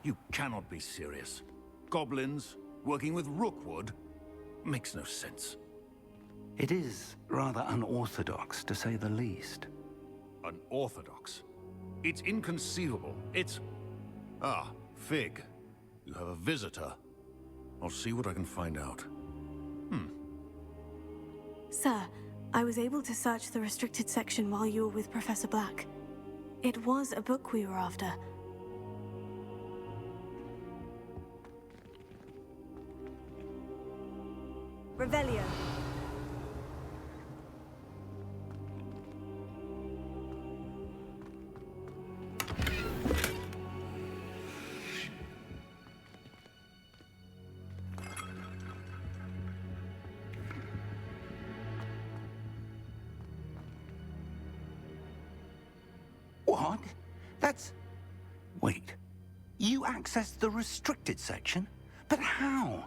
You cannot be serious. Goblins, working with Rookwood? Makes no sense. It is rather unorthodox, to say the least. Unorthodox? It's inconceivable. It's... Ah, Fig. You have a visitor. I'll see what I can find out. Sir, I was able to search the restricted section while you were with Professor Black. It was a book we were after. Revelio. What? That's... Wait. You accessed the restricted section? But how?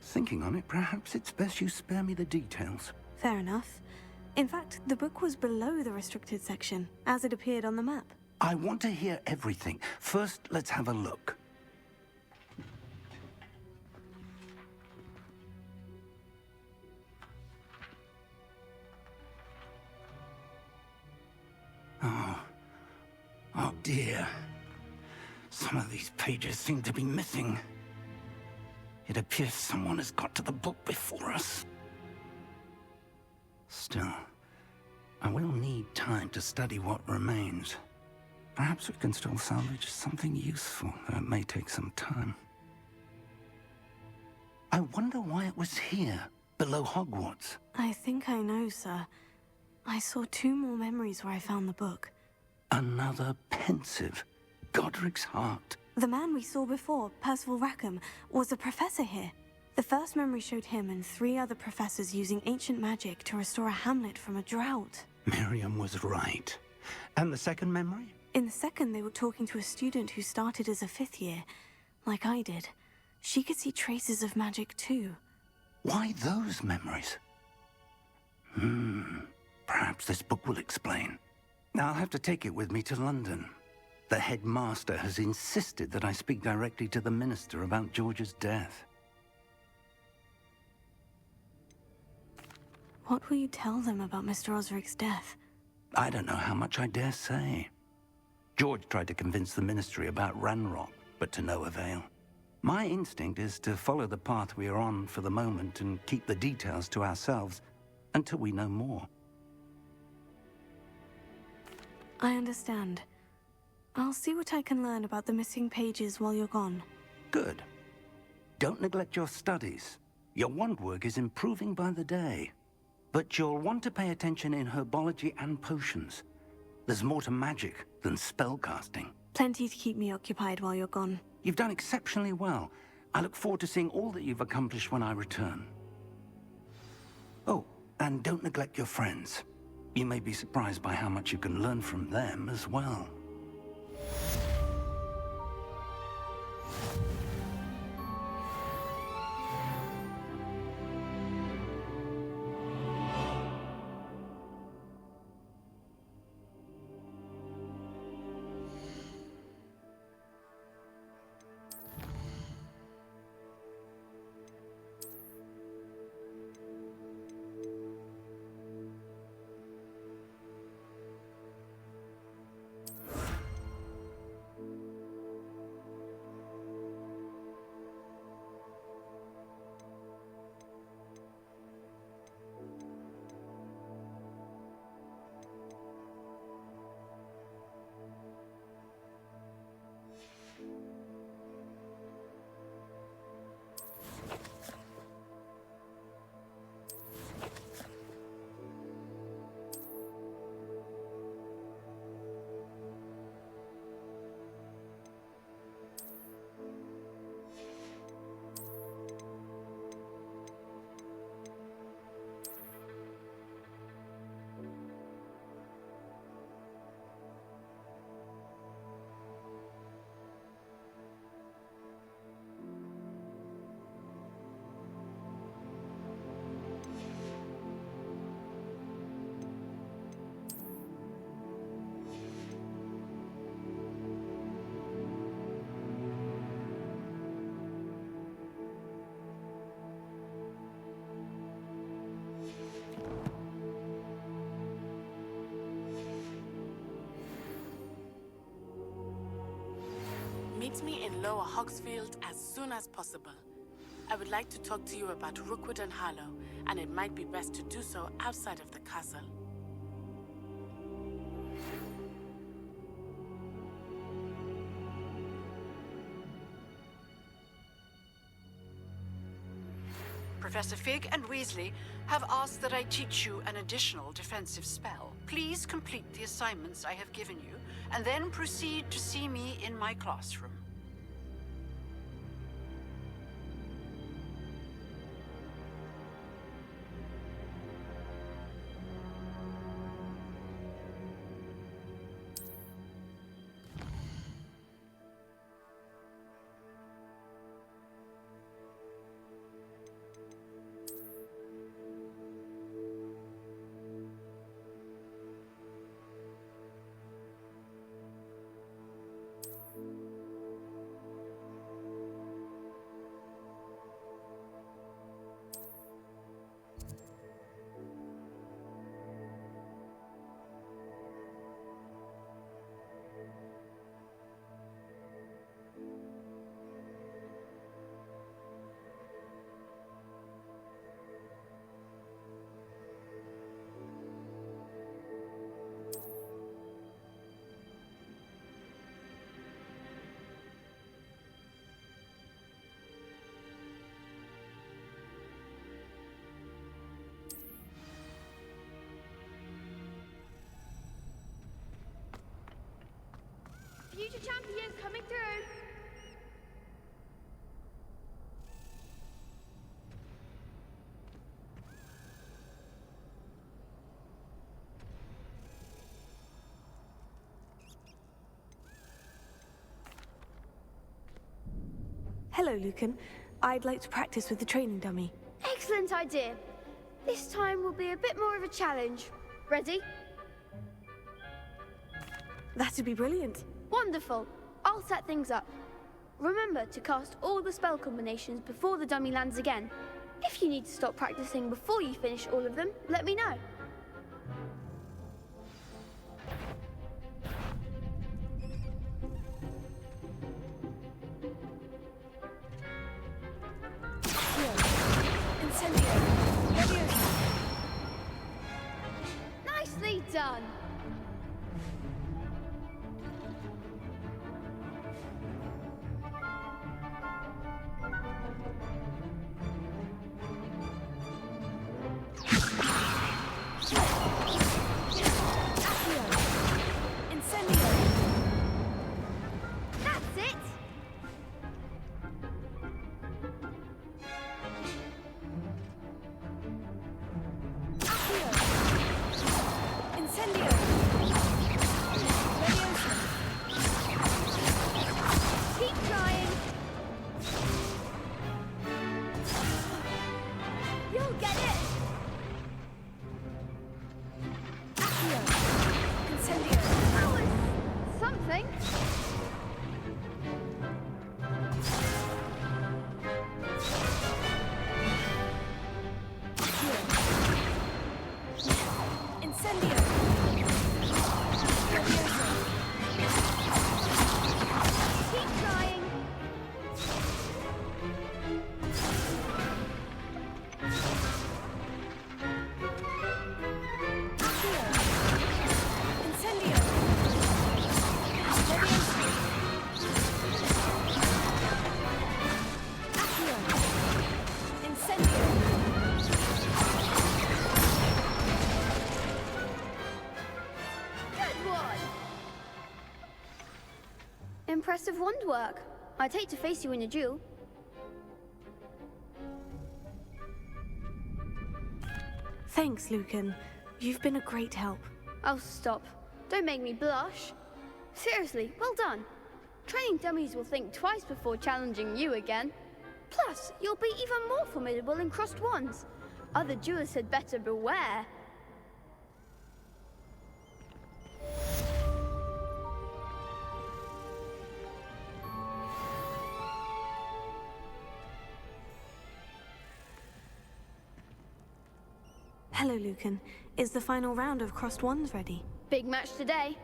Thinking on it, perhaps it's best you spare me the details. Fair enough. In fact, the book was below the restricted section, as it appeared on the map. I want to hear everything. First, let's have a look. Oh dear. Some of these pages seem to be missing. It appears someone has got to the book before us. Still, I will need time to study what remains. Perhaps we can still salvage something useful, though it may take some time. I wonder why it was here, below Hogwarts. I think I know, sir. I saw 2 more memories where I found the book. Another pensive. Godric's heart. The man we saw before, Percival Rackham, was a professor here. The first memory showed him and 3 other professors using ancient magic to restore a hamlet from a drought. Miriam was right. And the second memory? In the second, they were talking to a student who started as a 5th year, like I did. She could see traces of magic too. Why those memories? Perhaps this book will explain. I'll have to take it with me to London. The headmaster has insisted that I speak directly to the minister about George's death. What will you tell them about Mr. Osric's death? I don't know how much I dare say. George tried to convince the ministry about Ranrock, but to no avail. My instinct is to follow the path we are on for the moment and keep the details to ourselves until we know more. I understand. I'll see what I can learn about the missing pages while you're gone. Good. Don't neglect your studies. Your wand work is improving by the day. But you'll want to pay attention in herbology and potions. There's more to magic than spellcasting. Plenty to keep me occupied while you're gone. You've done exceptionally well. I look forward to seeing all that you've accomplished when I return. Oh, and don't neglect your friends. You may be surprised by how much you can learn from them as well. Meet me in Lower Hogsfield as soon as possible. I would like to talk to you about Rookwood and Harlow, and it might be best to do so outside of the castle. Professor Fig and Weasley have asked that I teach you an additional defensive spell. Please complete the assignments I have given you, and then proceed to see me in my classroom. Future champions coming through. Hello, Lucan. I'd like to practice with the training dummy. Excellent idea. This time will be a bit more of a challenge. Ready? That'd be brilliant. Wonderful. I'll set things up. Remember to cast all the spell combinations before the dummy lands again. If you need to stop practicing before you finish all of them, let me know. Nicely done. Impressive wand work. I'd hate to face you in a duel. Thanks, Lucan. You've been a great help. Oh, stop. Don't make me blush. Seriously, well done. Training dummies will think twice before challenging you again. Plus, you'll be even more formidable in crossed wands. Other duelists had better beware. Hello, Lucan. Is the final round of crossed wands ready? Big match today.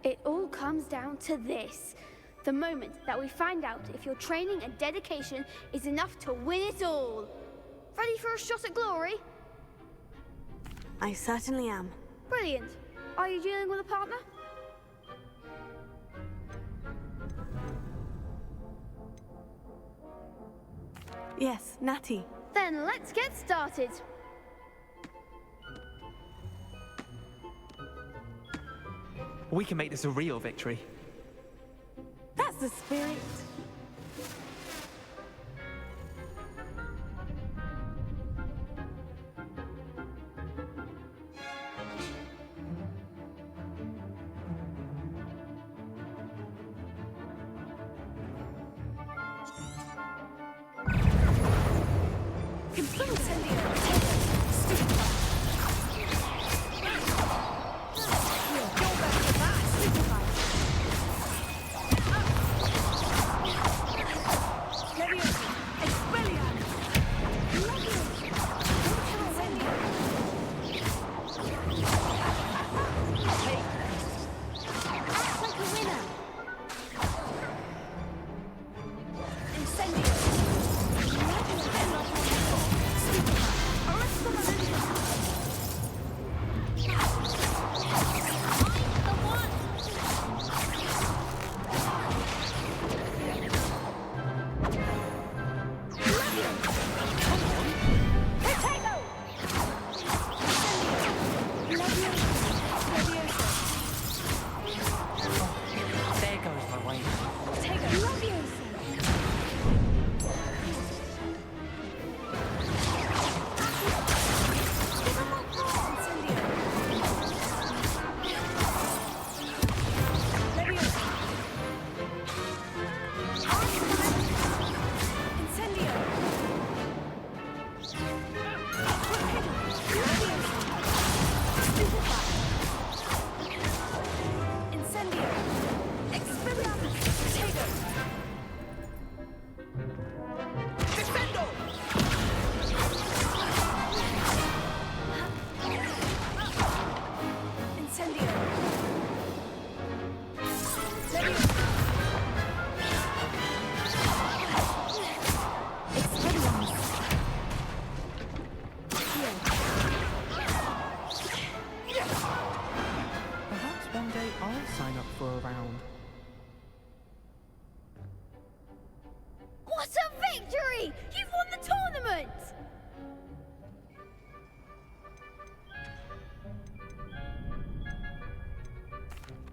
It all comes down to this. The moment that we find out if your training and dedication is enough to win it all. Ready for a shot at glory? I certainly am. Brilliant. Are you dealing with a partner? Yes, Natty. Then let's get started. We can make this a real victory. That's the spirit. What a victory! You've won the tournament!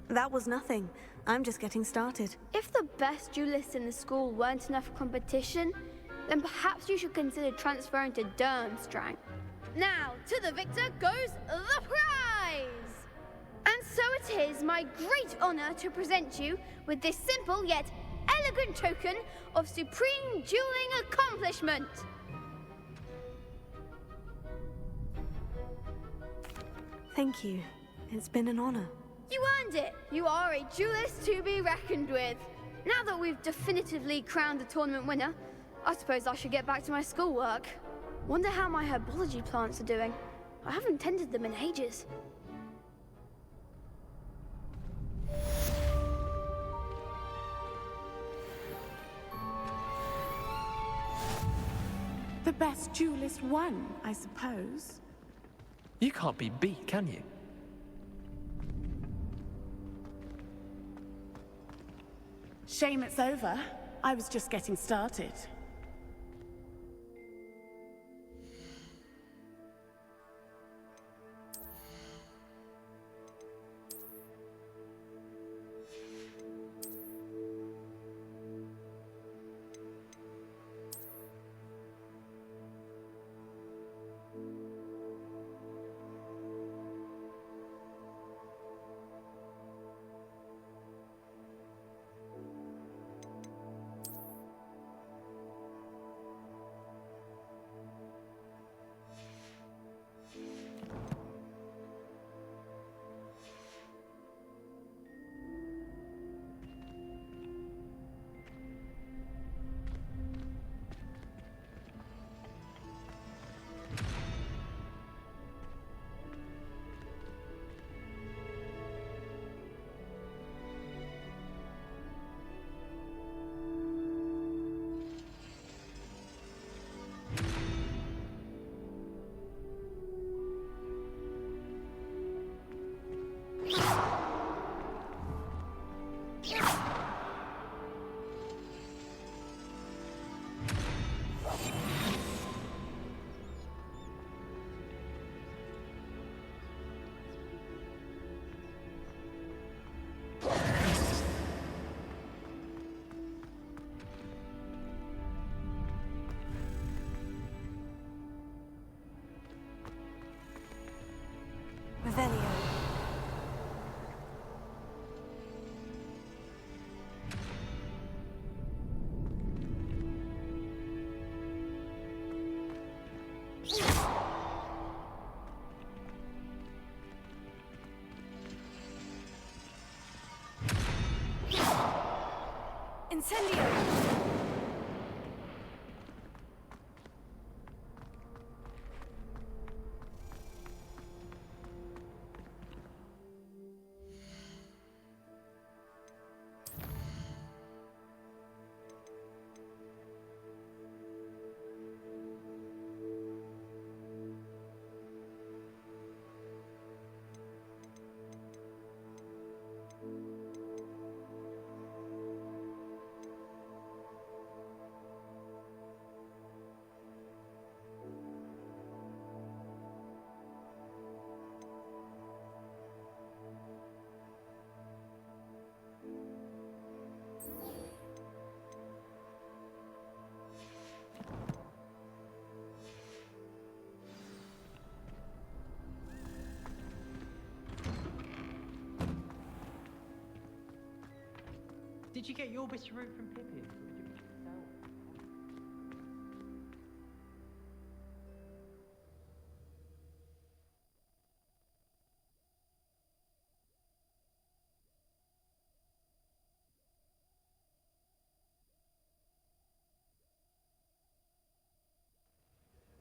That was nothing. I'm just getting started. If the best duelists in the school weren't enough for competition, then perhaps you should consider transferring to Durmstrang. Now, to the victor goes the prize! And so it is my great honor to present you with this simple yet elegant token of supreme dueling accomplishment. Thank you. It's been an honor. You earned it! You are a duelist to be reckoned with. Now that we've definitively crowned the tournament winner, I suppose I should get back to my schoolwork. Wonder how my herbology plants are doing. I haven't tended them in ages. The best duelist won, I suppose. You can't be beat, can you? Shame it's over. I was just getting started. Revelio. Incendio! Did you get your bit of root from Pippin?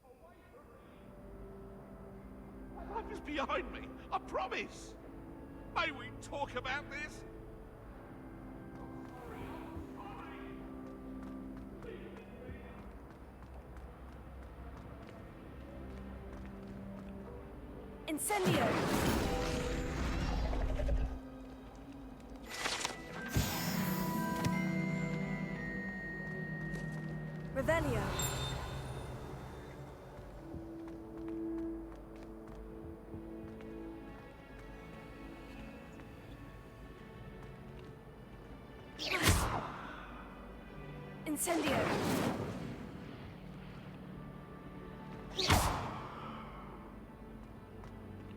Or did you get it yourself? My life is behind me, I promise! May we talk about this? Incendio! Revelio. Incendio.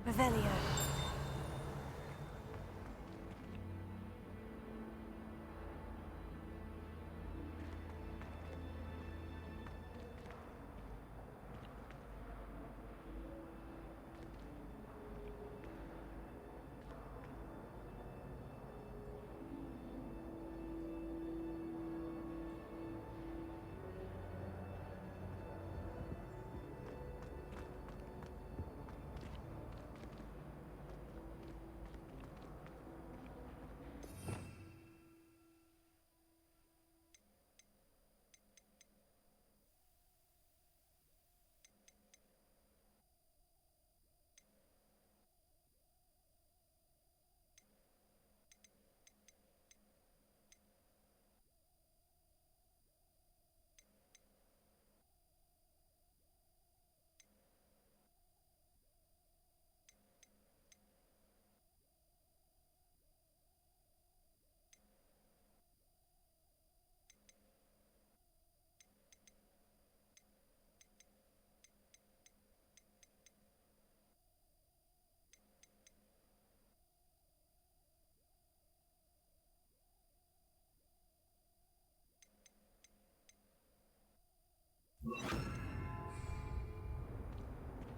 Revelio.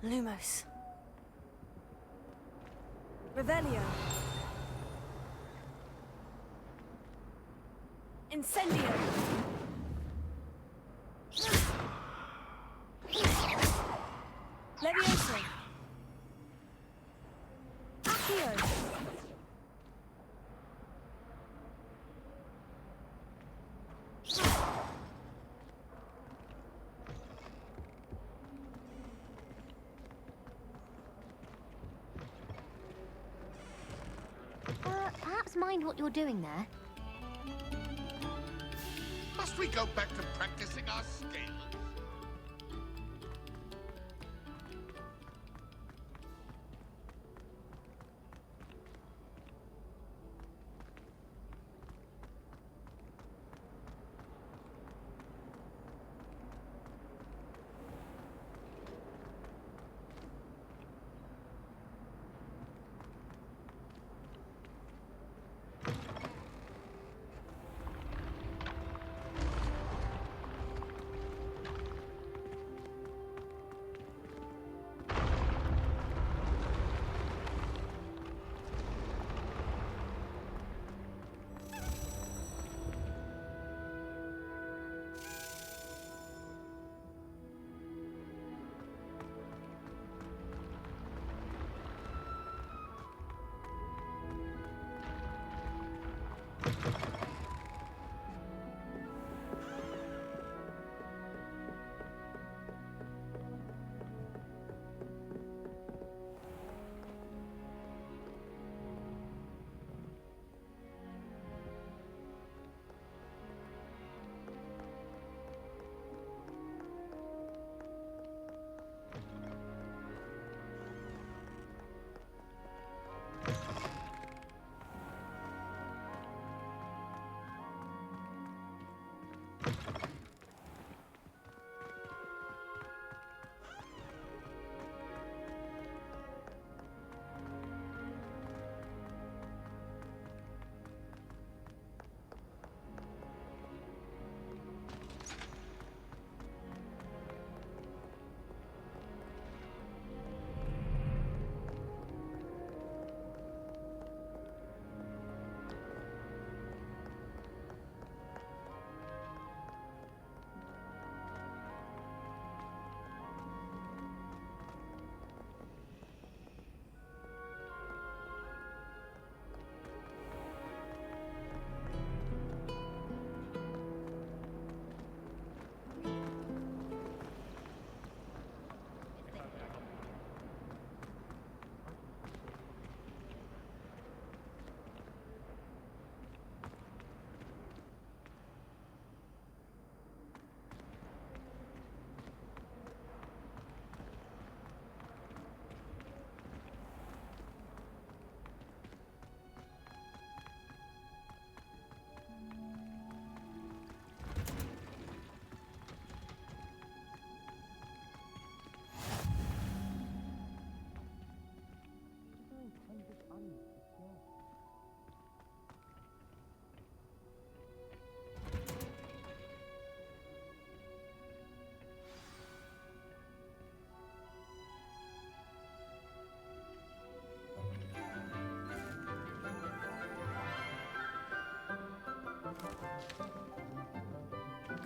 Lumos. Revelio. Incendio. Levioso. Accio. Perhaps mind what you're doing there. Must we go back to practicing our skills?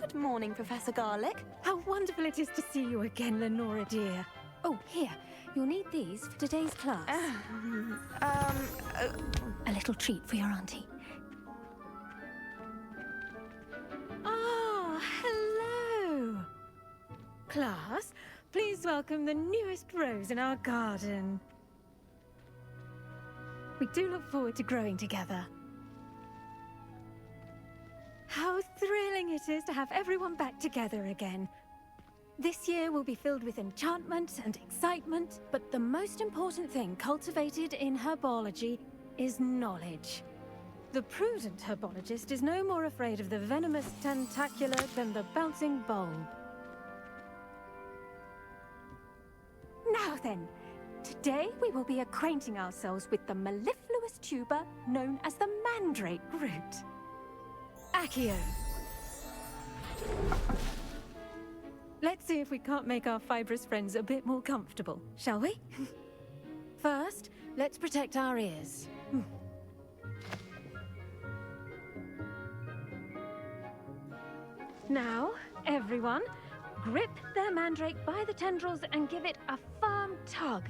Good morning, Professor Garlick. How wonderful it is to see you again, Lenora dear. Oh, here. You'll need these for today's class. A little treat for your auntie. Ah, hello. Class, please welcome the newest rose in our garden. We do look forward to growing together. How thrilling it is to have everyone back together again. This year will be filled with enchantment and excitement, but the most important thing cultivated in herbology is knowledge. The prudent herbologist is no more afraid of the venomous tentacular than the bouncing bulb. Now then, today we will be acquainting ourselves with the mellifluous tuber known as the mandrake root. Accio. Let's see if we can't make our fibrous friends a bit more comfortable, shall we? First, let's protect our ears. Now, everyone, grip their mandrake by the tendrils and give it a firm tug.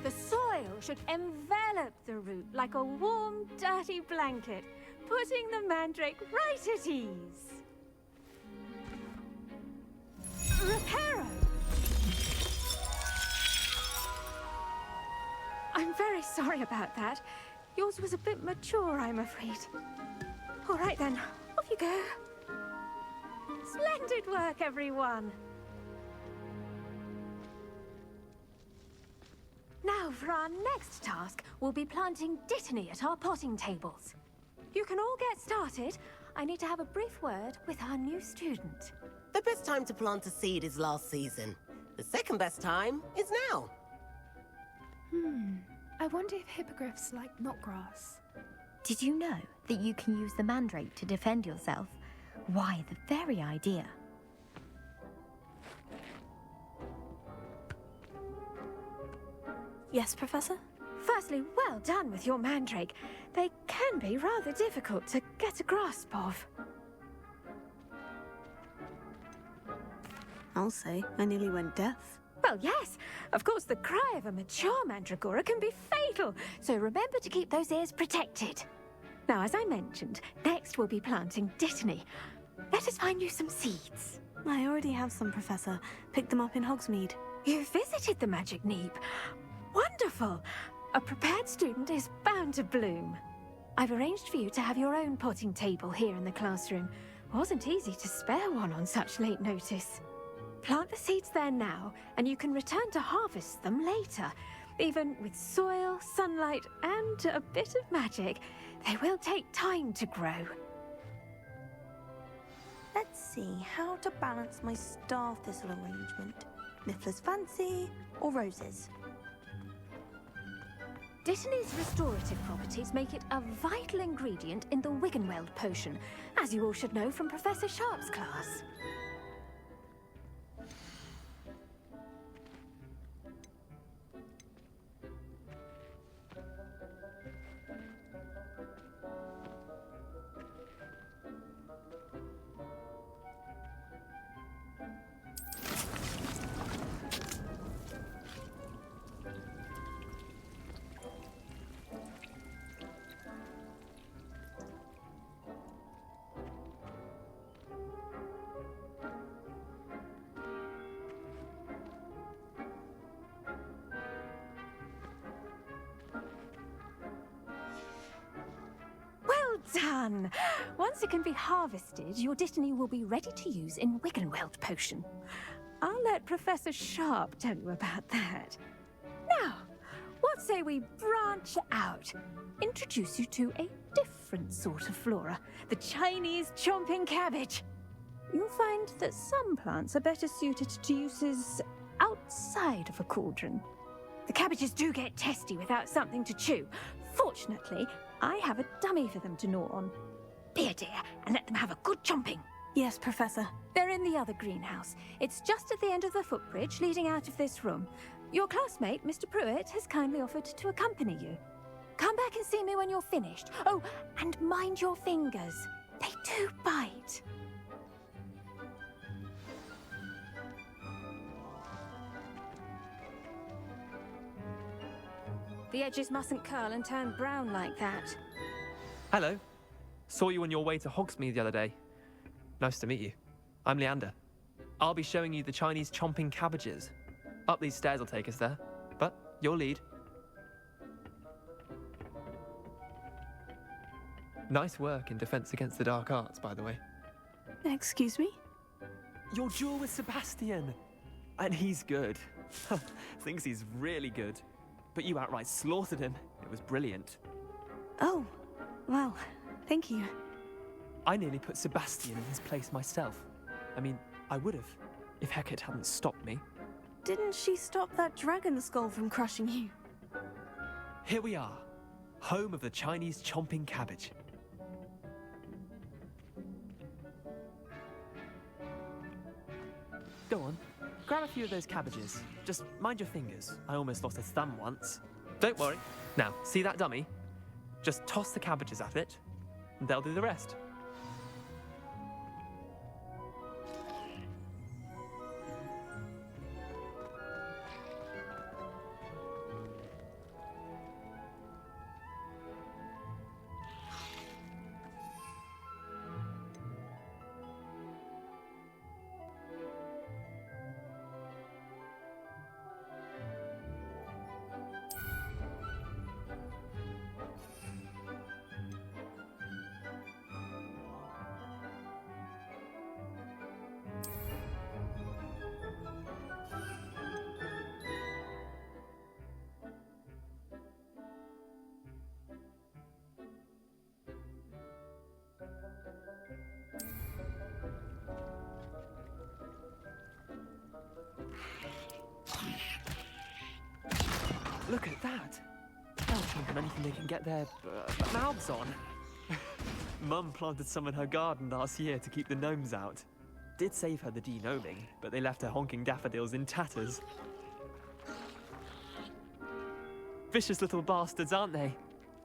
The soil should envelop the root like a warm, dirty blanket, putting the mandrake right at ease. Reparo! I'm very sorry about that. Yours was a bit mature, I'm afraid. All right then, off you go. Splendid work, everyone! Now, for our next task, we'll be planting Dittany at our potting tables. You can all get started. I need to have a brief word with our new student. The best time to plant a seed is last season. The second best time is now. I wonder if hippogriffs like knotgrass. Did you know that you can use the mandrake to defend yourself? Why, the very idea. Yes, Professor? Firstly, well done with your mandrake. They can be rather difficult to get a grasp of. I'll say, I nearly went deaf. Well, yes. Of course, the cry of a mature mandragora can be fatal, so remember to keep those ears protected. Now, as I mentioned, next we'll be planting Dittany. Let us find you some seeds. I already have some, Professor. Picked them up in Hogsmeade. You visited the Magic Neep. Wonderful! A prepared student is bound to bloom. I've arranged for you to have your own potting table here in the classroom. Wasn't easy to spare one on such late notice. Plant the seeds there now, and you can return to harvest them later. Even with soil, sunlight, and a bit of magic, they will take time to grow. Let's see how to balance my star thistle arrangement. Miffler's Fancy or roses? Dittany's restorative properties make it a vital ingredient in the Wiggenweld potion, as you all should know from Professor Sharp's class. Done! Once it can be harvested, your Dittany will be ready to use in Wiggenweld potion. I'll let Professor Sharp tell you about that. Now, what What say we branch out? Introduce you to a different sort of flora, the Chinese chomping cabbage. You'll find that some plants are better suited to uses outside of a cauldron. The cabbages do get testy without something to chew. Fortunately, I have a dummy for them to gnaw on. Be a dear and let them have a good chomping. Yes, Professor. They're in the other greenhouse. It's just at the end of the footbridge leading out of this room. Your classmate, Mr. Pruitt, has kindly offered to accompany you. Come back and see me when you're finished. Oh, and mind your fingers. They do bite. The edges mustn't curl and turn brown like that. Hello. Saw you on your way to Hogsmeade the other day. Nice to meet you. I'm Leander. I'll be showing you the Chinese chomping cabbages. Up these stairs will take us there, but you'll lead. Nice work in Defense Against the Dark Arts, by the way. Excuse me? Your duel with Sebastian! And he's good. Thinks he's really good. But you outright slaughtered him. It was brilliant. Oh, well, thank you. I nearly put Sebastian in his place myself. I mean, I would have, if Hecate hadn't stopped me. Didn't she stop that dragon skull from crushing you? Here we are, home of the Chinese chomping cabbage. Go on, grab a few of those cabbages. Just mind your fingers. I almost lost a thumb once. Don't worry. Now, see that dummy? Just toss the cabbages at it, and they'll do the rest. Look at that! They'll chomp on anything they can get their mouths on. Mum planted some in her garden last year to keep the gnomes out. Did save her the de-gnoming, but they left her honking daffodils in tatters. Vicious little bastards, aren't they?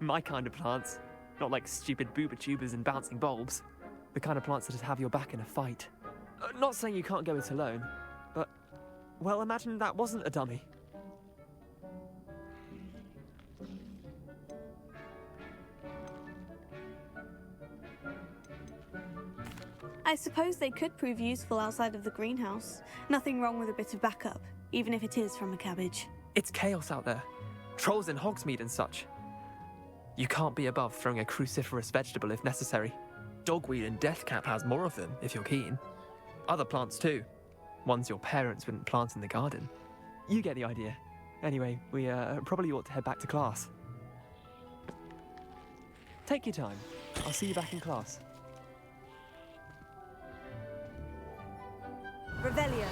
My kind of plants. Not like stupid booba tubers and bouncing bulbs. The kind of plants that have your back in a fight. Not saying you can't go it alone, but, well, imagine that wasn't a dummy. I suppose they could prove useful outside of the greenhouse. Nothing wrong with a bit of backup, even if it is from a cabbage. It's chaos out there. Trolls in Hogsmeade and such. You can't be above throwing a cruciferous vegetable if necessary. Dogweed and deathcap has more of them, if you're keen. Other plants too. Ones your parents wouldn't plant in the garden. You get the idea. Anyway, we probably ought to head back to class. Take your time. I'll see you back in class. Revelio.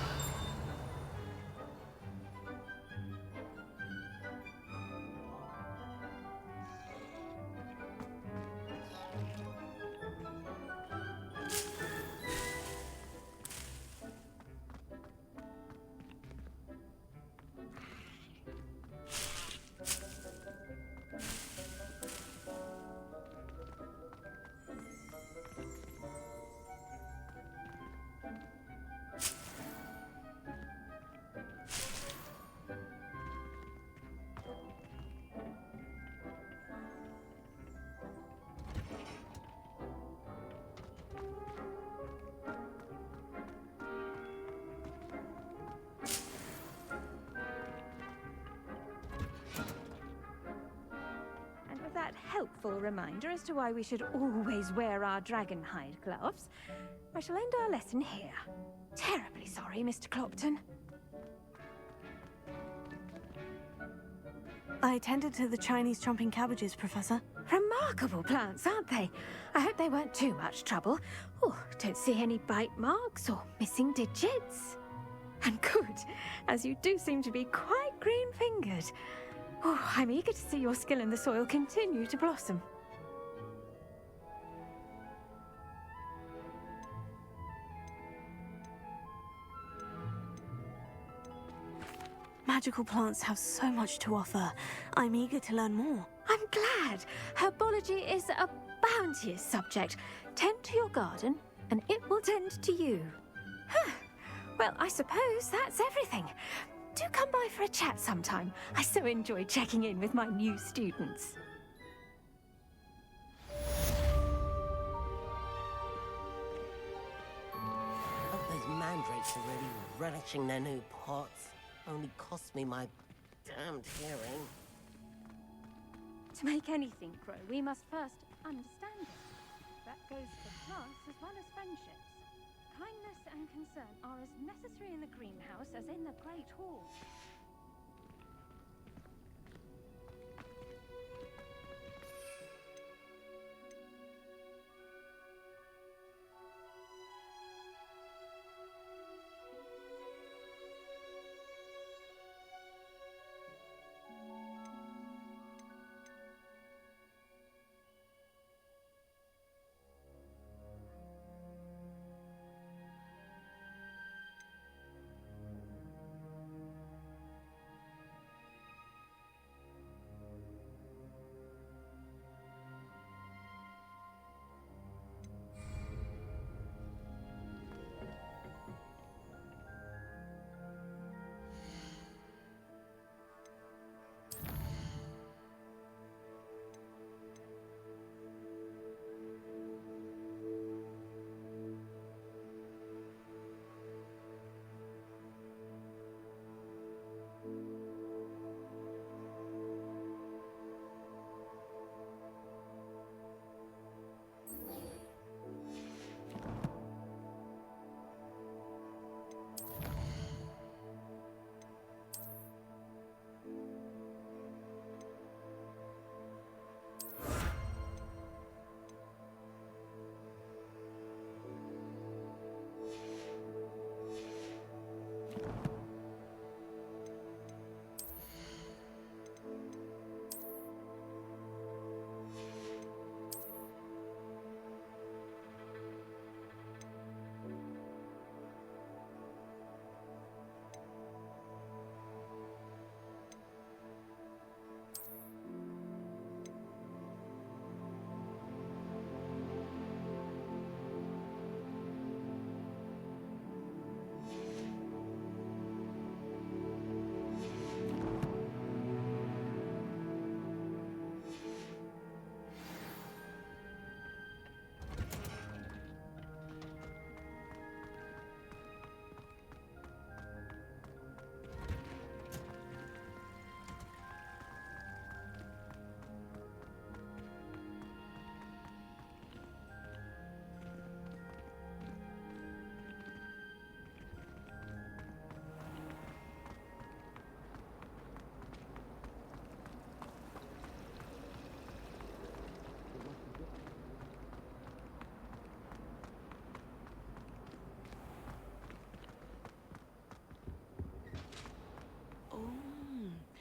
Helpful reminder as to why we should always wear our dragonhide gloves, I shall end our lesson here. Terribly sorry, Mr. Clopton. I tended to the Chinese chomping cabbages, Professor. Remarkable plants, aren't they? I hope they weren't too much trouble. Oh, don't see any bite marks or missing digits. And good, as you do seem to be quite green-fingered. Oh, I'm eager to see your skill in the soil continue to blossom. Magical plants have so much to offer. I'm eager to learn more. I'm glad. Herbology is a bounteous subject. Tend to your garden, and it will tend to you. Well, I suppose that's everything. Do come by for a chat sometime. I so enjoy checking in with my new students. Hope those mandrakes are really relishing their new pots. Only cost me my damned hearing. To make anything grow, we must first understand it. That goes for plants as well as friendships. Kindness and concern are as necessary in the greenhouse as in the Great Hall.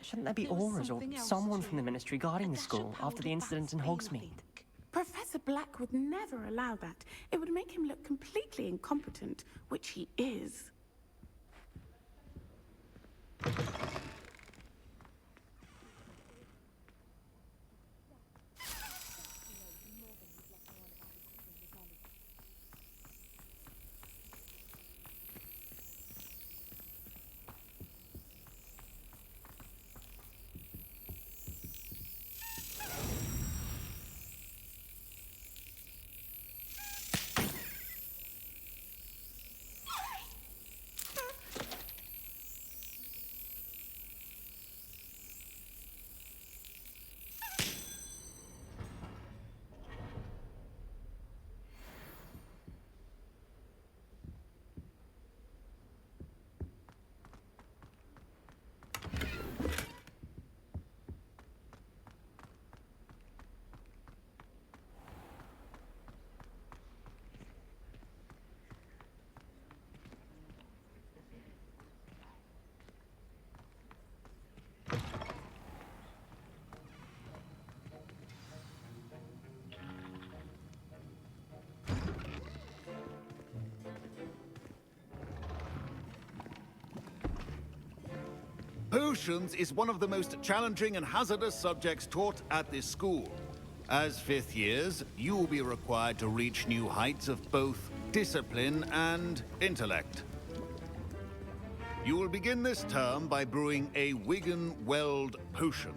Shouldn't there be auras or someone from the Ministry guarding the school after the incident in Hogsmeade? Professor Black would never allow that. It would make him look completely incompetent, which he is. Potions is one of the most challenging and hazardous subjects taught at this school. As 5th years, you will be required to reach new heights of both discipline and intellect. You will begin this term by brewing a Wiggenweld potion.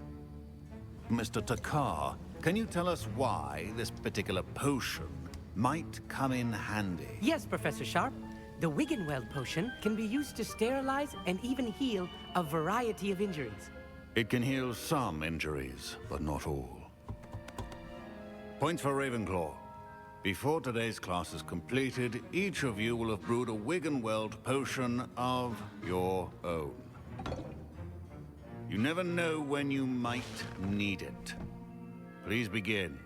Mr. Takar, can you tell us why this particular potion might come in handy? Yes, Professor Sharp. The Wiggenweld potion can be used to sterilize and even heal a variety of injuries. It can heal some injuries, but not all. Points for Ravenclaw. Before today's class is completed, each of you will have brewed a Wiggenweld potion of your own. You never know when you might need it. Please begin.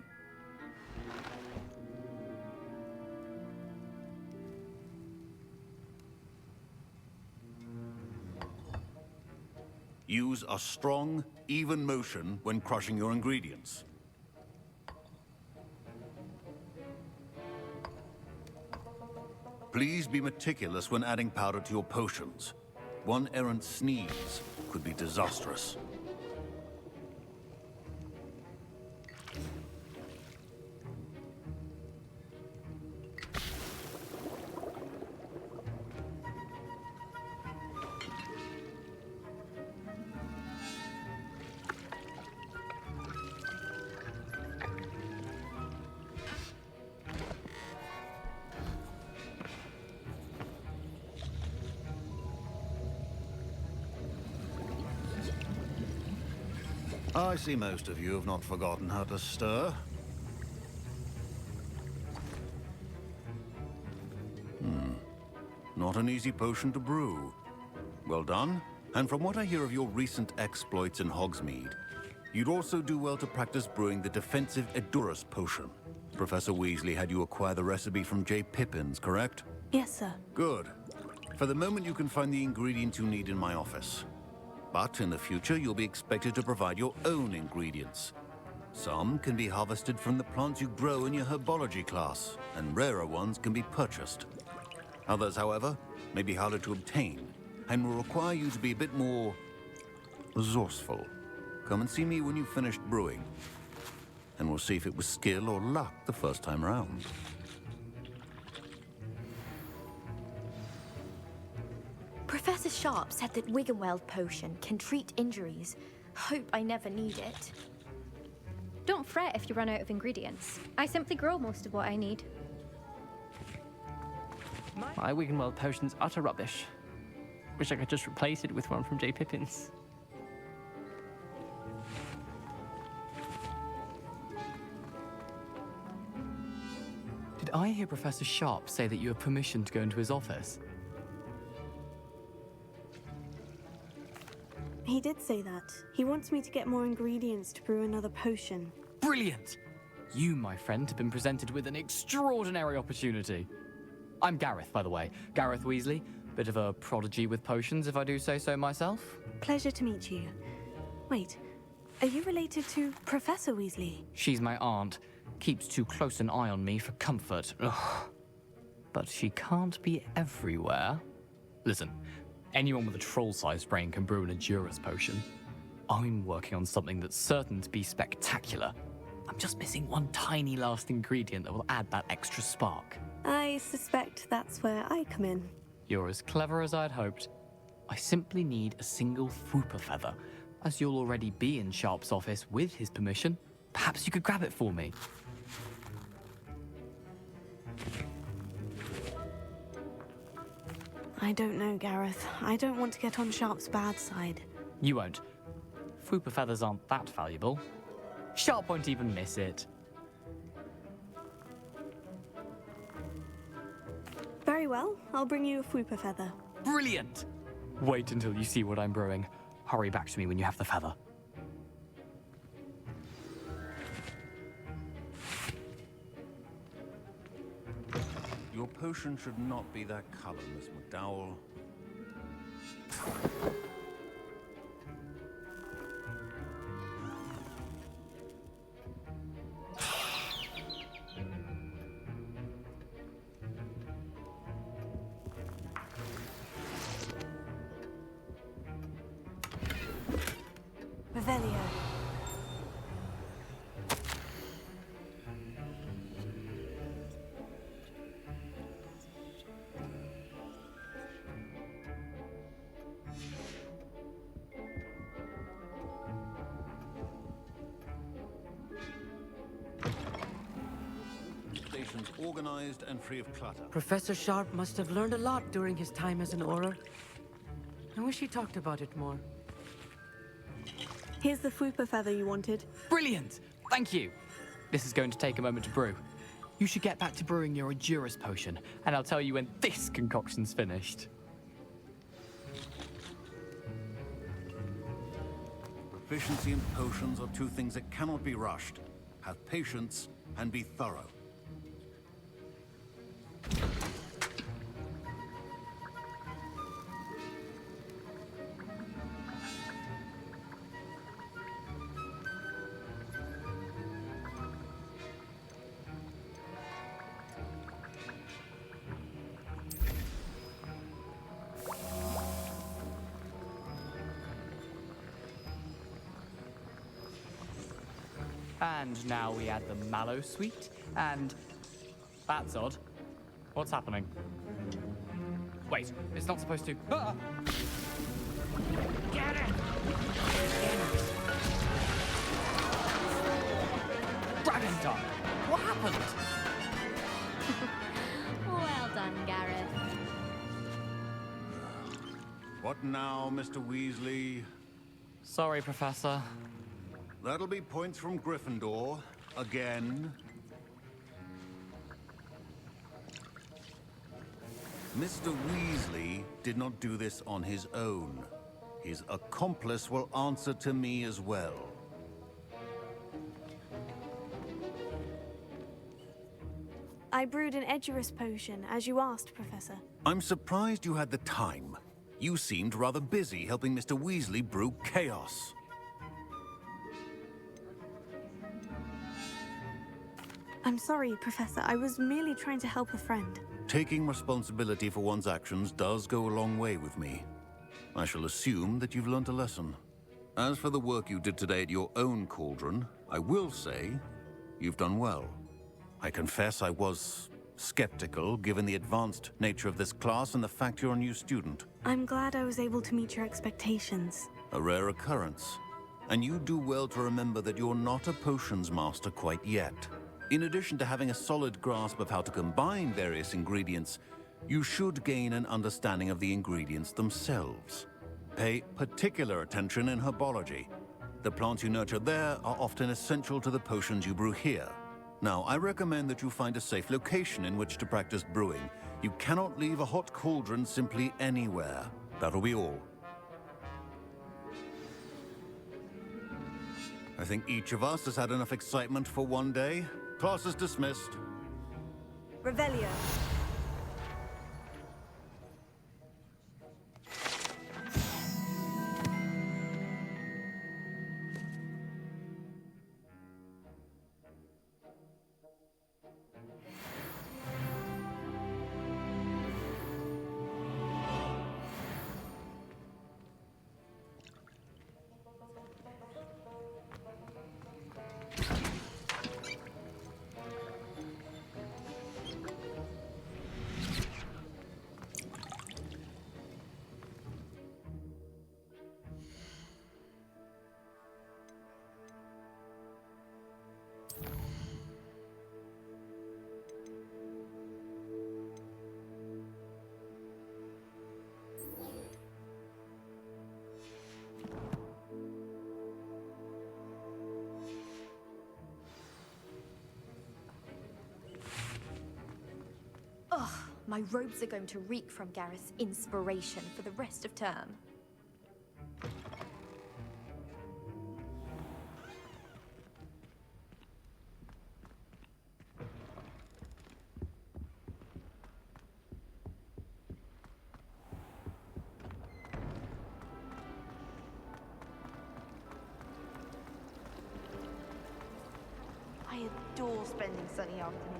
Use a strong, even motion when crushing your ingredients. Please be meticulous when adding powder to your potions. One errant sneeze could be disastrous. I see most of you have not forgotten how to stir. Not an easy potion to brew. Well done. And from what I hear of your recent exploits in Hogsmeade, you'd also do well to practice brewing the defensive Edurus potion. Professor Weasley had you acquire the recipe from J. Pippins, correct? Yes, sir. Good. For the moment, you can find the ingredients you need in my office. But in the future, you'll be expected to provide your own ingredients. Some can be harvested from the plants you grow in your Herbology class, and rarer ones can be purchased. Others, however, may be harder to obtain, and will require you to be a bit more resourceful. Come and see me when you've finished brewing, and we'll see if it was skill or luck the first time round. Professor Sharp said that Wiggenweld potion can treat injuries. Hope I never need it. Don't fret if you run out of ingredients. I simply grow most of what I need. My Wiggenweld potion's utter rubbish. Wish I could just replace it with one from J. Pippins. Did I hear Professor Sharp say that you have permission to go into his office? He did say that. He wants me to get more ingredients to brew another potion. Brilliant! You, my friend, have been presented with an extraordinary opportunity. I'm Gareth, by the way. Gareth Weasley. Bit of a prodigy with potions, if I do say so myself. Pleasure to meet you. Wait, are you related to Professor Weasley? She's my aunt. Keeps too close an eye on me for comfort. Ugh. But she can't be everywhere. Listen, anyone with a troll-sized brain can brew an Edurus potion. I'm working on something that's certain to be spectacular. I'm just missing one tiny last ingredient that will add that extra spark. I suspect that's where I come in. You're as clever as I'd hoped. I simply need a single Fwooper feather. As you'll already be in Sharp's office with his permission, perhaps you could grab it for me. I don't know, Gareth. I don't want to get on Sharp's bad side. You won't. Fwooper feathers aren't that valuable. Sharp won't even miss it. Very well. I'll bring you a Fwooper feather. Brilliant! Wait until you see what I'm brewing. Hurry back to me when you have the feather. Your potion should not be that color, Miss McDowell. Revelio. Stations organized and free of clutter. Professor Sharp must have learned a lot during his time as an Auror. I wish he talked about it more. Here's the Fupa feather you wanted. Brilliant! Thank you! This is going to take a moment to brew. You should get back to brewing your Endurus potion, and I'll tell you when this concoction's finished. Proficiency in potions are two things that cannot be rushed. Have patience and be thorough. And now we add the mallow sweet, and... That's odd. What's happening? Wait, it's not supposed to... Ah! Get it! Dragon Done! What happened? Well done, Gareth. What now, Mr. Weasley? Sorry, Professor. That'll be points from Gryffindor. Again. Mr. Weasley did not do this on his own. His accomplice will answer to me as well. I brewed an Edurus potion, as you asked, Professor. I'm surprised you had the time. You seemed rather busy helping Mr. Weasley brew chaos. I'm sorry, Professor. I was merely trying to help a friend. Taking responsibility for one's actions does go a long way with me. I shall assume that you've learnt a lesson. As for the work you did today at your own cauldron, I will say you've done well. I confess I was skeptical, given the advanced nature of this class and the fact you're a new student. I'm glad I was able to meet your expectations. A rare occurrence. And you do well to remember that you're not a potions master quite yet. In addition to having a solid grasp of how to combine various ingredients, you should gain an understanding of the ingredients themselves. Pay particular attention in herbology. The plants you nurture there are often essential to the potions you brew here. Now, I recommend that you find a safe location in which to practice brewing. You cannot leave a hot cauldron simply anywhere. That'll be all. I think each of us has had enough excitement for one day. Class is dismissed. Revelio. Ugh, my robes are going to reek from Gareth's inspiration for the rest of term. I adore spending sunny afternoons.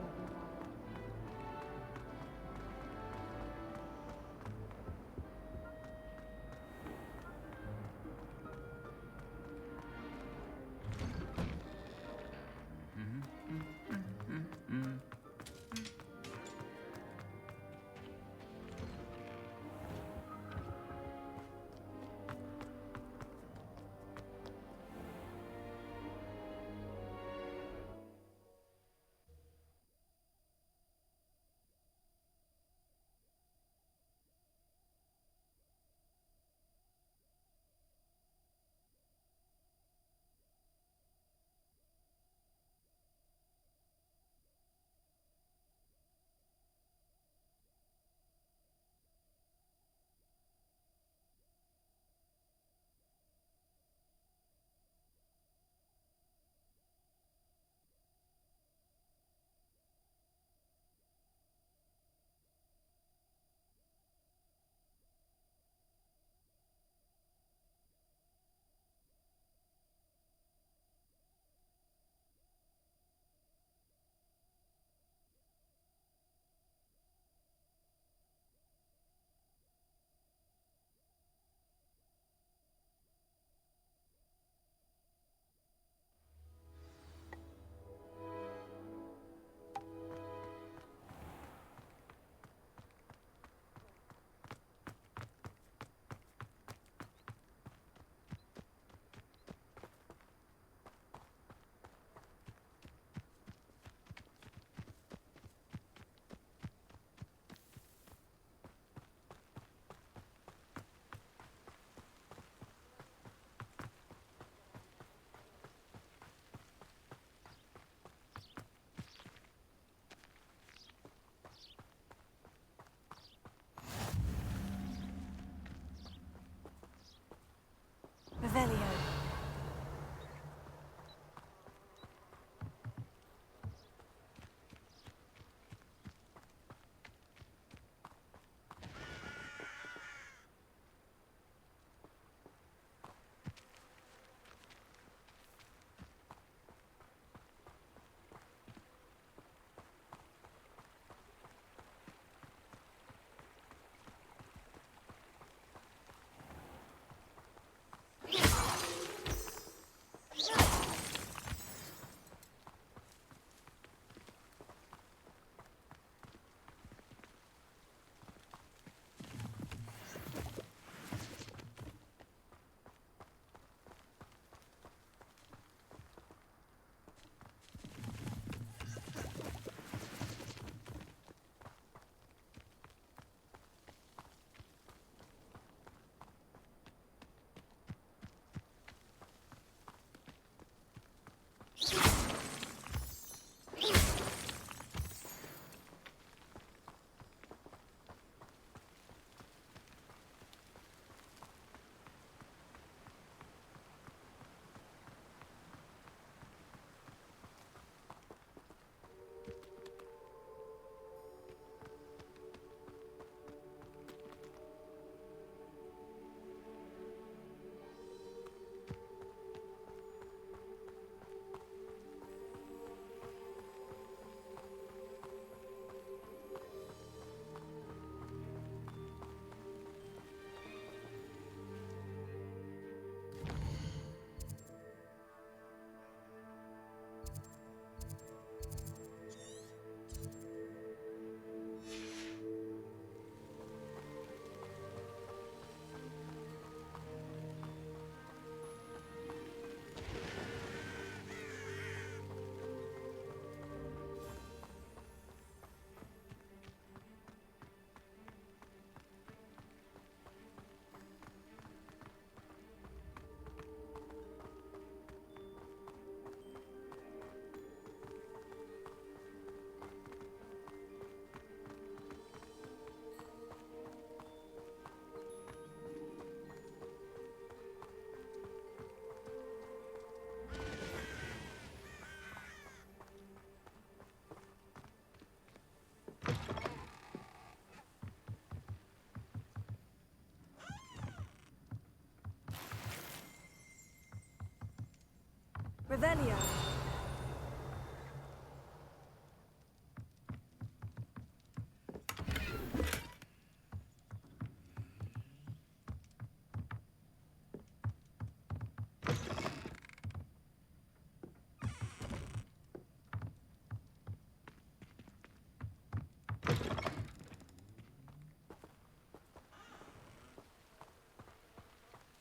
Revelio.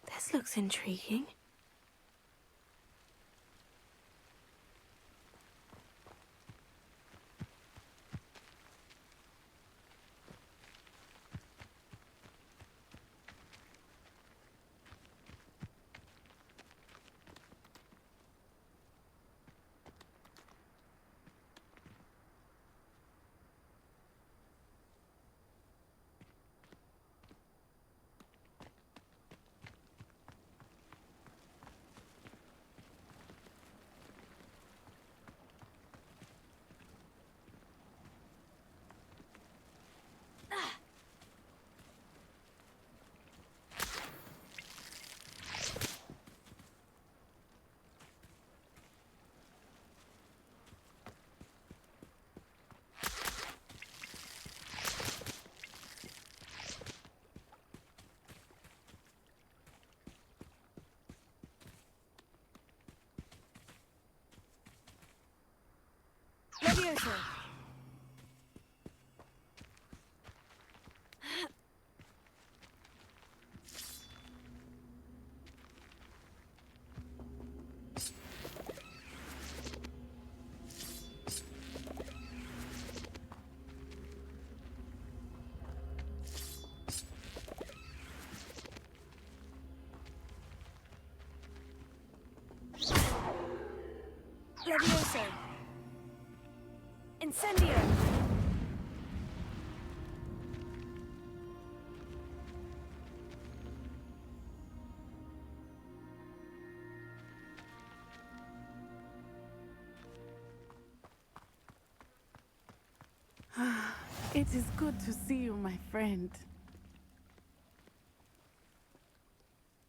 This looks intriguing. Leviosa. Leviosa. Incendio! It is good to see you, my friend.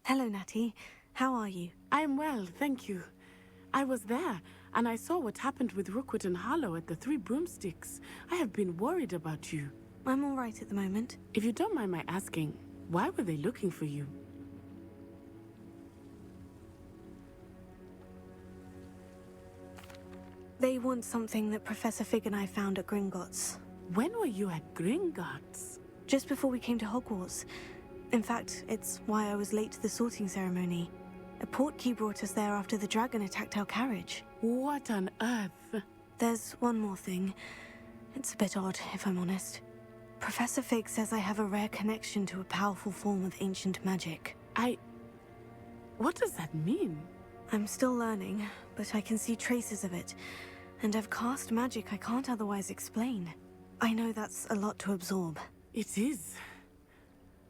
Hello, Natty. How are you? I'm well, thank you. I was there, and I saw what happened with Rookwood and Harlow at the Three Broomsticks. I have been worried about you. I'm all right at the moment. If you don't mind my asking, why were they looking for you? They want something that Professor Fig and I found at Gringotts. When were you at Gringotts? Just before we came to Hogwarts. In fact, it's why I was late to the sorting ceremony. A Portkey brought us there after the dragon attacked our carriage. What on earth? There's one more thing. It's a bit odd, if I'm honest. Professor Fig says I have a rare connection to a powerful form of ancient magic. What does that mean? I'm still learning, but I can see traces of it. And I've cast magic I can't otherwise explain. I know that's a lot to absorb. It is.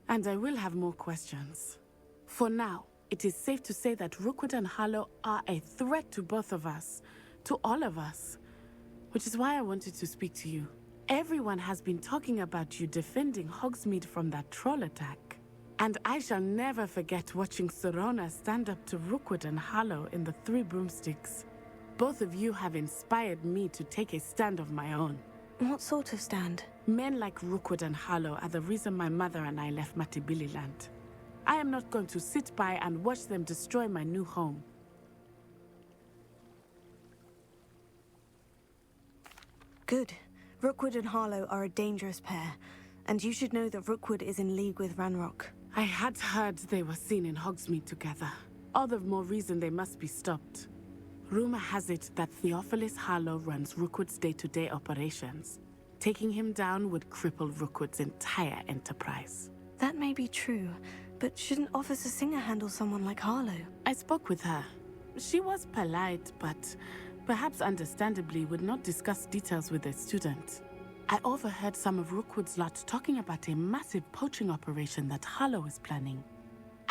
And I will have more questions. For now, it is safe to say that Rookwood and Harlow are a threat to both of us. To all of us. Which is why I wanted to speak to you. Everyone has been talking about you defending Hogsmeade from that troll attack. And I shall never forget watching Serona stand up to Rookwood and Harlow in the Three Broomsticks. Both of you have inspired me to take a stand of my own. What sort of stand? Men like Rookwood and Harlow are the reason my mother and I left Matibililand. I am not going to sit by and watch them destroy my new home. Good. Rookwood and Harlow are a dangerous pair, and you should know that Rookwood is in league with Ranrock. I had heard they were seen in Hogsmeade together. All the more reason they must be stopped. Rumor has it that Theophilus Harlow runs Rookwood's day-to-day operations. Taking him down would cripple Rookwood's entire enterprise. That may be true, but shouldn't Officer Singer handle someone like Harlow? I spoke with her. She was polite, but perhaps understandably would not discuss details with a student. I overheard some of Rookwood's lot talking about a massive poaching operation that Harlow is planning.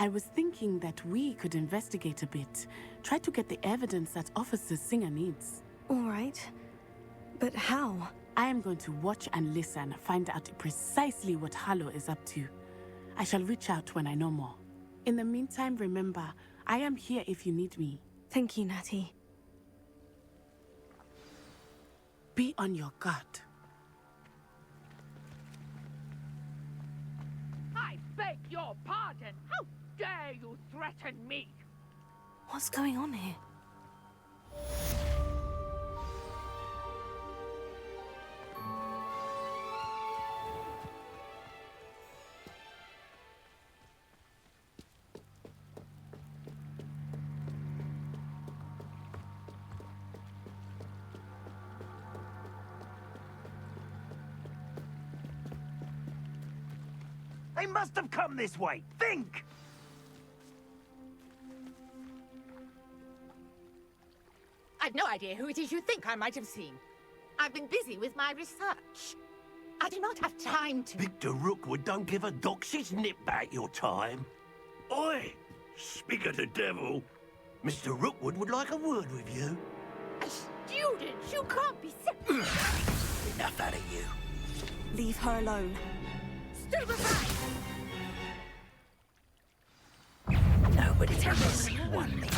I was thinking that we could investigate a bit, try to get the evidence that Officer Singer needs. All right. But how? I am going to watch and listen, find out precisely what Harlow is up to. I shall reach out when I know more. In the meantime, remember, I am here if you need me. Thank you, Natty. Be on your guard. I beg your pardon. How dare you threaten me? What's going on here? They must have come this way. Think! I've no idea who it is you think I might have seen. I've been busy with my research. I do not have time to... Victor Rookwood don't give a doxy's nip back your time. Oi! Speak of the devil. Mr. Rookwood would like a word with you. A student? You can't be... Enough out of you. Leave her alone. Stupefy! Nobody takes one minute.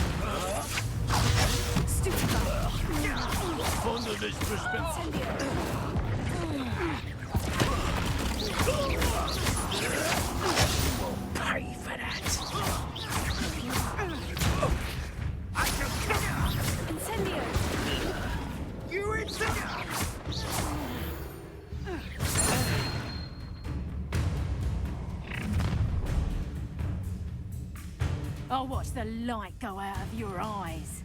Fond of this pay for that. Incendio! You incendio! I'll watch the light go out of your eyes.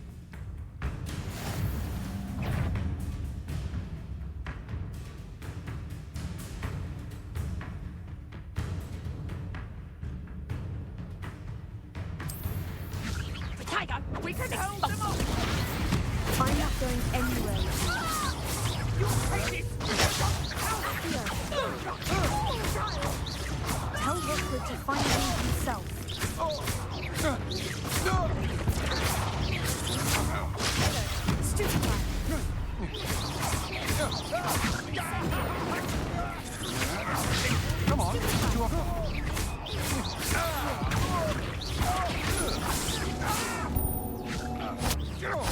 Tiger, we can hold them off! I'm not going anywhere. You take Tell Rookwood to find me himself. Stupid man. Come on, No!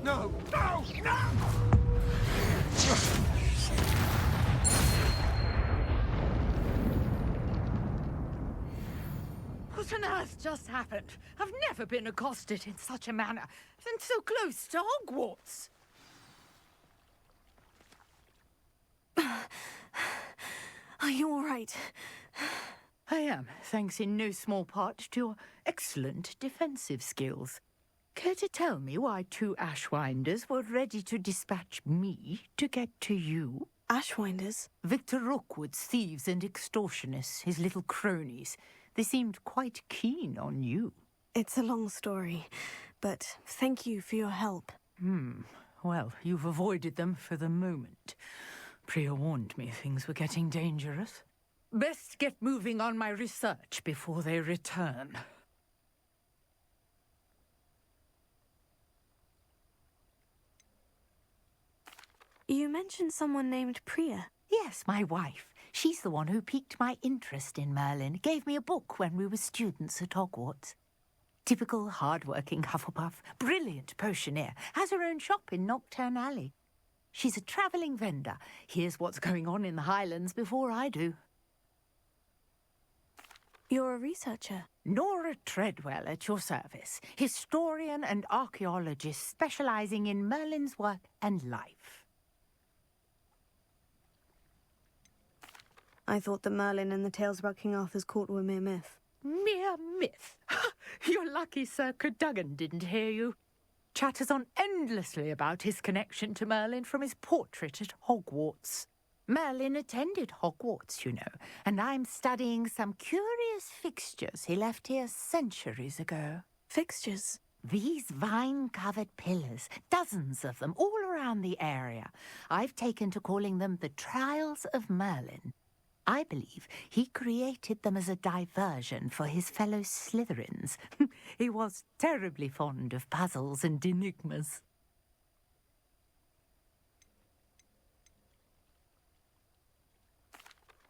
No! No! What on earth just happened? I've never been accosted in such a manner, and so close to Hogwarts. Are you all right? I am, thanks in no small part to your excellent defensive skills. Care to tell me why two Ashwinders were ready to dispatch me to get to you? Ashwinders? Victor Rookwood's thieves and extortionists, his little cronies. They seemed quite keen on you. It's a long story, but thank you for your help. Well, you've avoided them for the moment. Priya warned me things were getting dangerous. Best get moving on my research before they return. You mentioned someone named Priya. Yes, my wife. She's the one who piqued my interest in Merlin. Gave me a book when we were students at Hogwarts. Typical hard-working Hufflepuff. Brilliant potioneer. Has her own shop in Knockturn Alley. She's a travelling vendor. Hears what's going on in the Highlands before I do. You're a researcher? Nora Treadwell at your service. Historian and archaeologist specialising in Merlin's work and life. I thought that Merlin and the tales about King Arthur's court were mere myth. Mere myth? You're lucky Sir Cadogan didn't hear you. Chatters on endlessly about his connection to Merlin from his portrait at Hogwarts. Merlin attended Hogwarts, you know, and I'm studying some curious fixtures he left here centuries ago. Fixtures? These vine-covered pillars, dozens of them, all around the area. I've taken to calling them the Trials of Merlin. I believe he created them as a diversion for his fellow Slytherins. He was terribly fond of puzzles and enigmas.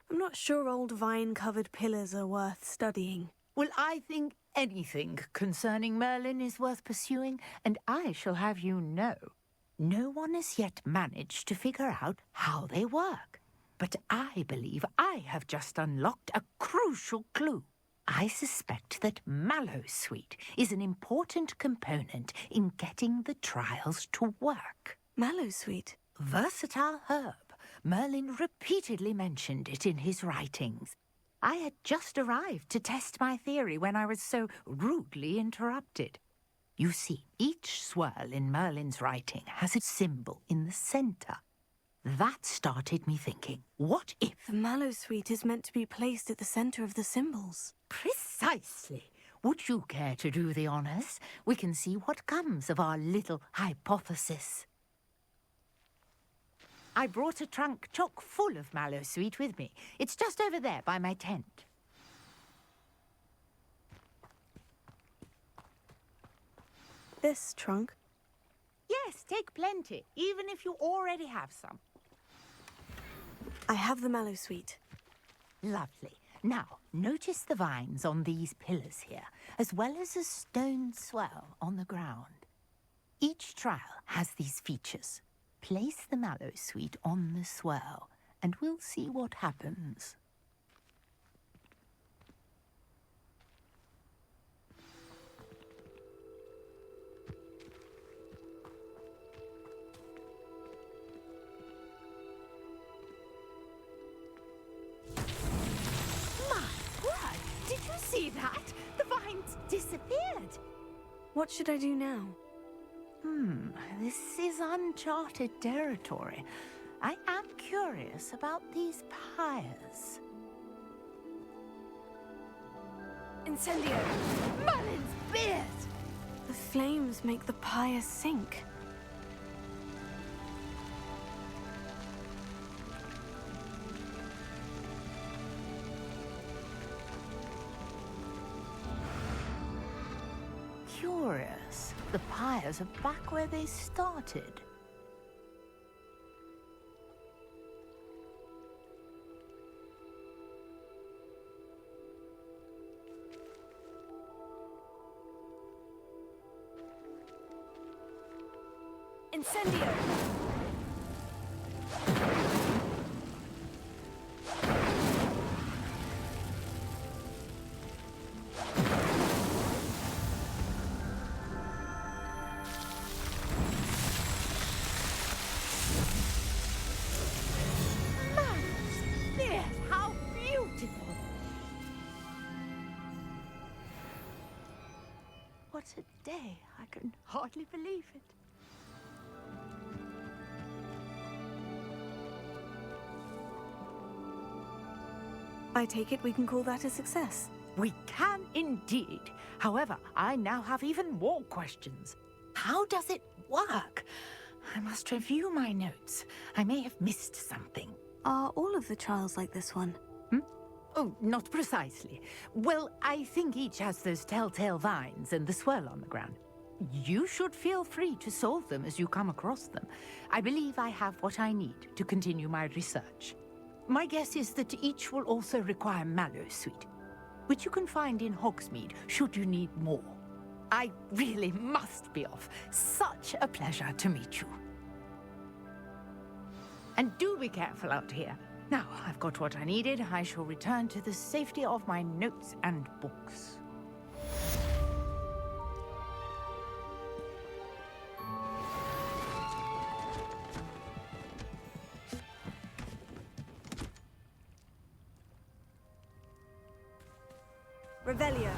I'm not sure old vine-covered pillars are worth studying. Well, I think anything concerning Merlin is worth pursuing, and I shall have you know, no one has yet managed to figure out how they work. But I believe I have just unlocked a crucial clue. I suspect that Mallowsweet is an important component in getting the trials to work. Mallowsweet? Versatile herb. Merlin repeatedly mentioned it in his writings. I had just arrived to test my theory when I was so rudely interrupted. You see, each swirl in Merlin's writing has a symbol in the center. That started me thinking, what if... The Mallowsweet is meant to be placed at the center of the symbols. Precisely. Would you care to do the honors? We can see what comes of our little hypothesis. I brought a trunk chock full of Mallowsweet with me. It's just over there by my tent. This trunk? Yes, take plenty, even if you already have some. I have the Mallowsweet. Lovely. Now, notice the vines on these pillars here, as well as a stone swell on the ground. Each trial has these features. Place the Mallowsweet on the swell, and we'll see what happens. See that? The vines disappeared. What should I do now? This is uncharted territory. I am curious about these pyres. Incendio! Merlin's beard! The flames make the pyre sink. Curious. The pyres are back where they started. Incendio! What a day. I can hardly believe it. I take it we can call that a success. We can indeed. However, I now have even more questions. How does it work? I must review my notes. I may have missed something. Are all of the trials like this one? Oh, not precisely. Well, I think each has those telltale vines and the swirl on the ground. You should feel free to solve them as you come across them. I believe I have what I need to continue my research. My guess is that each will also require Mallowsweet, which you can find in Hogsmeade should you need more. I really must be off. Such a pleasure to meet you. And do be careful out here. Now, I've got what I needed. I shall return to the safety of my notes and books. Revelio.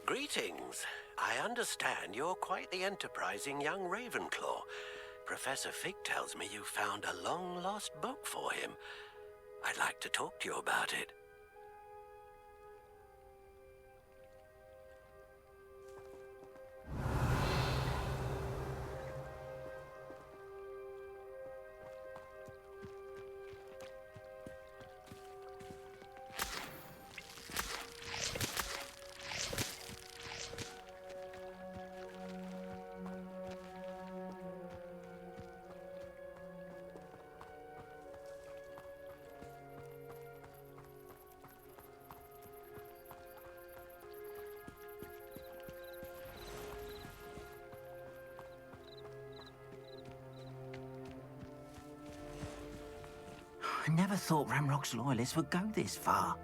Greetings. I understand you're quite the enterprising young Ravenclaw. Professor Fig tells me you found a long-lost book for him. I'd like to talk to you about it. I never thought Ranrock's loyalists would go this far.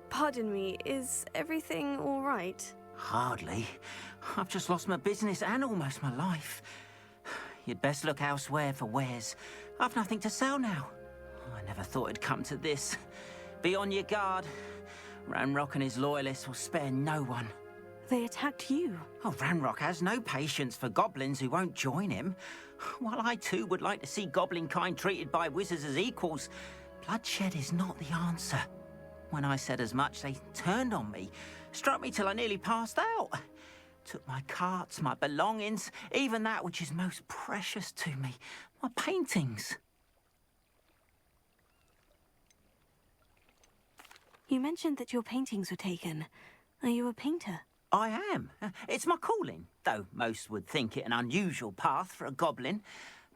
Pardon me, is everything all right? Hardly. I've just lost my business and almost my life. You'd best look elsewhere for wares. I've nothing to sell now. I never thought it'd come to this. Be on your guard. Ranrock and his loyalists will spare no one. They attacked you. Oh, Ranrock has no patience for goblins who won't join him. While I too would like to see goblin kind treated by wizards as equals, bloodshed is not the answer. When I said as much, they turned on me, struck me till I nearly passed out. Took my carts, my belongings, even that which is most precious to me, my paintings. You mentioned that your paintings were taken. Are you a painter? I am. It's my calling, though most would think it an unusual path for a goblin.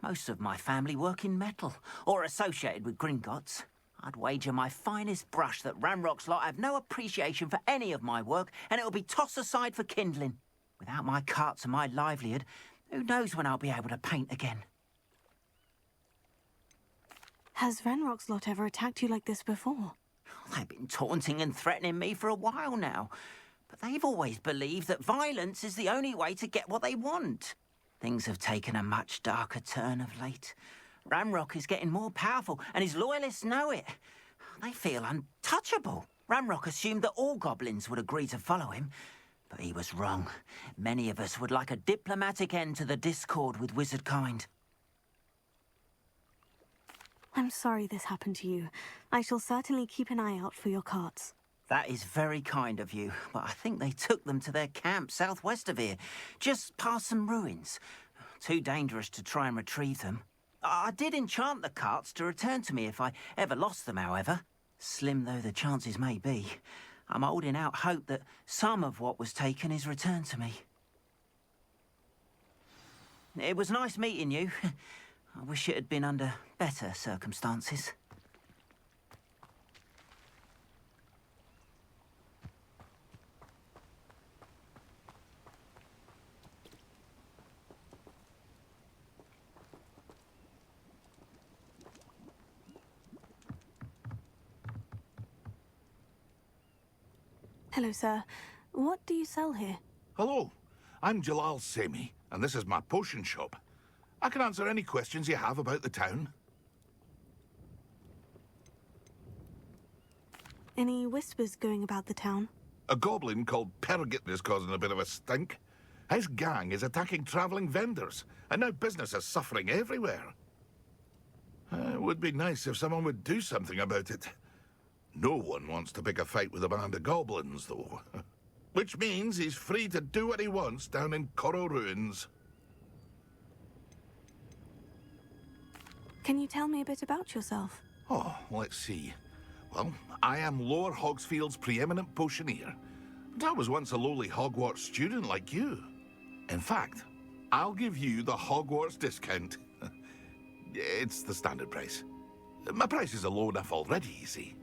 Most of my family work in metal, or associated with Gringotts. I'd wager my finest brush that Ranrock's lot have no appreciation for any of my work, and it'll be tossed aside for kindling. Without my carts and my livelihood, who knows when I'll be able to paint again? Has Ranrock's lot ever attacked you like this before? They've been taunting and threatening me for a while now. But they've always believed that violence is the only way to get what they want. Things have taken a much darker turn of late. Ranrock is getting more powerful, and his loyalists know it. They feel untouchable. Ranrock assumed that all goblins would agree to follow him, but he was wrong. Many of us would like a diplomatic end to the discord with wizardkind. I'm sorry this happened to you. I shall certainly keep an eye out for your carts. That is very kind of you, but I think they took them to their camp southwest of here, just past some ruins. Too dangerous to try and retrieve them. I did enchant the carts to return to me if I ever lost them, however. Slim though the chances may be, I'm holding out hope that some of what was taken is returned to me. It was nice meeting you. I wish it had been under better circumstances. Hello, sir. What do you sell here? Hello, I'm Jalal Semi, and this is my potion shop. I can answer any questions you have about the town. Any whispers going about the town? A goblin called Pergit is causing a bit of a stink. His gang is attacking travelling vendors, and now business is suffering everywhere. It would be nice if someone would do something about it. No one wants to pick a fight with a band of goblins, though. Which means he's free to do what he wants down in Coral Ruins. Can you tell me a bit about yourself? Oh, let's see. Well, I am Lower Hogsfield's preeminent potioneer. But I was once a lowly Hogwarts student like you. In fact, I'll give you the Hogwarts discount. It's the standard price. My prices are low enough already, you see.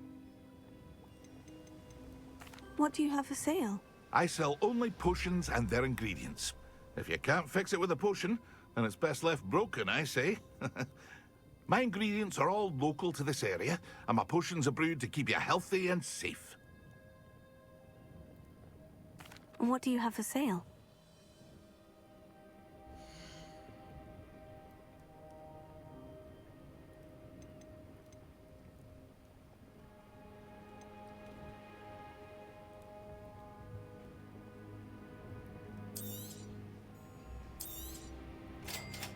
What do you have for sale? I sell only potions and their ingredients. If you can't fix it with a potion, then it's best left broken, I say. My ingredients are all local to this area, and my potions are brewed to keep you healthy and safe. What do you have for sale?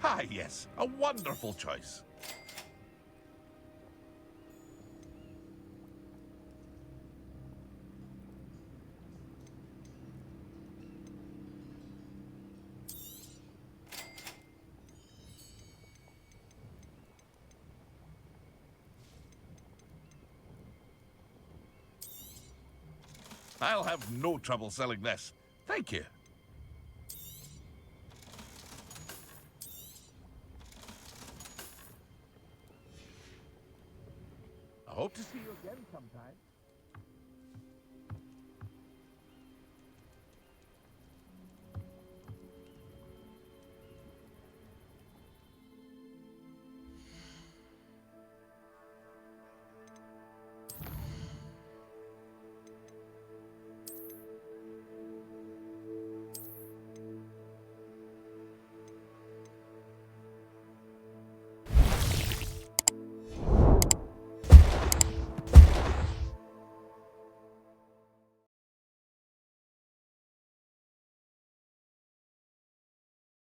Ah, yes, a wonderful choice. I'll have no trouble selling this. Thank you. I hope to see you again sometime.